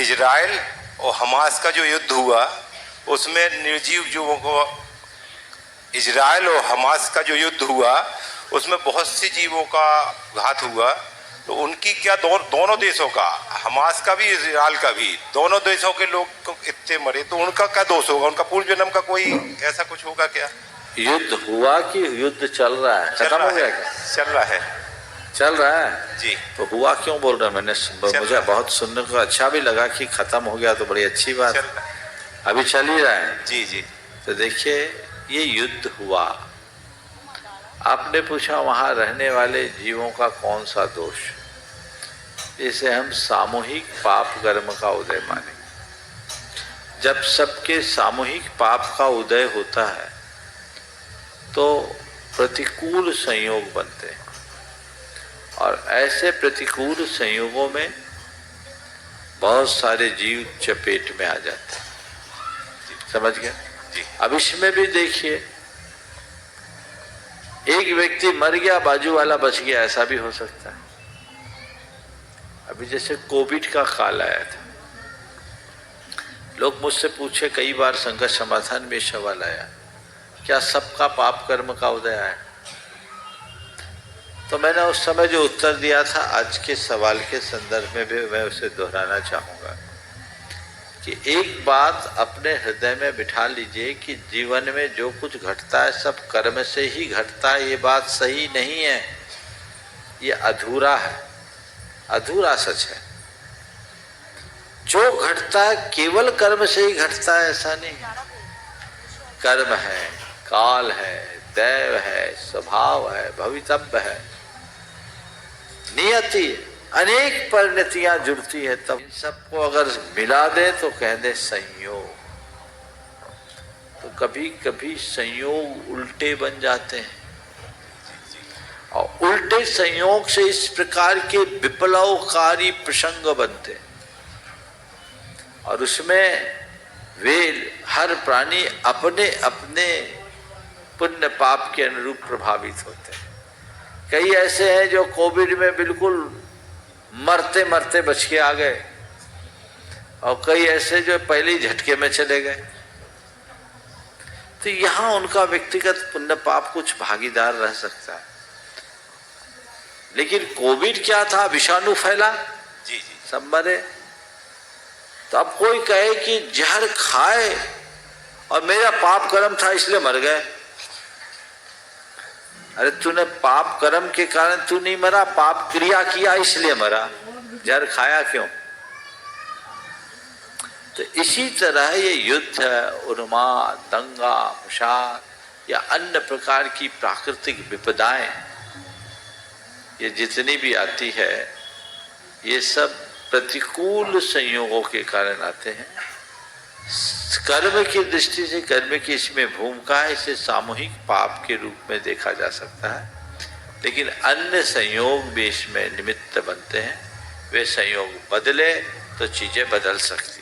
Israel और Hamas का जो युद्ध हुआ उसमें निर्जीव जीवों को, इजराइल और हमास का जो युद्ध हुआ उसमें बहुत सी जीवों का घात हुआ, तो उनकी क्या दोनों देशों का, हमास का भी इजराइल का भी, दोनों देशों के लोग इतने मरे, तो उनका क्या दोष होगा? उनका पूर्व जन्म का कोई ऐसा कुछ होगा क्या? युद्ध हुआ कि युद्ध चल रहा है? खत्म हो गया क्या? चल रहा है। चल रहा है जी। तो हुआ क्यों बोल रहे हैं? मुझे बहुत सुनने को अच्छा भी लगा कि खत्म हो गया, तो बड़ी अच्छी बात। अभी चल ही रहा है। जी जी। तो देखिए, ये युद्ध हुआ, आपने पूछा वहां रहने वाले जीवों का कौन सा दोष? इसे हम सामूहिक पाप कर्म का उदय माने। जब सबके सामूहिक पाप का उदय होता है तो प्रतिकूल संयोग बनते हैं, और ऐसे प्रतिकूल संयोगों में बहुत सारे जीव चपेट में आ जाते हैं। समझ गए जी? अब इसमें भी देखिए, एक व्यक्ति मर गया, बाजू वाला बच गया, ऐसा भी हो सकता है। अभी जैसे कोविड का काल आया था, लोग मुझसे पूछे, कई बार संघर्ष समाधान में सवाल आया, क्या सबका पाप कर्म का उदय आया? तो मैंने उस समय जो उत्तर दिया था, आज के सवाल के संदर्भ में भी मैं उसे दोहराना चाहूँगा कि एक बात अपने हृदय में बिठा लीजिए कि जीवन में जो कुछ घटता है सब कर्म से ही घटता है। ये बात सही नहीं है, ये अधूरा है, अधूरा सच है। जो घटता है केवल कर्म से ही घटता है ऐसा नहीं है। कर्म है, काल है, दैव है, स्वभाव है, भवितव्य है, नियति, अनेक परिणतियां जुड़ती है। तब इन सबको अगर मिला दे तो कह दे संयोग। तो कभी कभी संयोग उल्टे बन जाते हैं, और उल्टे संयोग से इस प्रकार के विप्लवकारी प्रसंग बनते हैं, और उसमें वे हर प्राणी अपने अपने पुण्य पाप के अनुरूप प्रभावित होते हैं। कई ऐसे हैं जो कोविड में बिल्कुल मरते मरते बच के आ गए, और कई ऐसे जो पहले ही झटके में चले गए। तो यहां उनका व्यक्तिगत पुण्य पाप कुछ भागीदार रह सकता है। लेकिन कोविड क्या था? विषाणु फैला, जी जी, सब मरे। तो अब कोई कहे कि जहर खाए और मेरा पाप कर्म था इसलिए मर गए। अरे तूने पाप कर्म के कारण तू नहीं मरा, पाप क्रिया किया इसलिए मरा, जहर खाया क्यों? तो इसी तरह ये युद्ध, उन्माद, दंगा, फसाद या अन्य प्रकार की प्राकृतिक विपदाएं, ये जितनी भी आती है, ये सब प्रतिकूल संयोगों के कारण आते हैं। कर्म की दृष्टि से कर्म की इसमें भूमिका है, इसे सामूहिक पाप के रूप में देखा जा सकता है। लेकिन अन्य संयोग भी इसमें निमित्त बनते हैं। वे संयोग बदले तो चीजें बदल सकती हैं।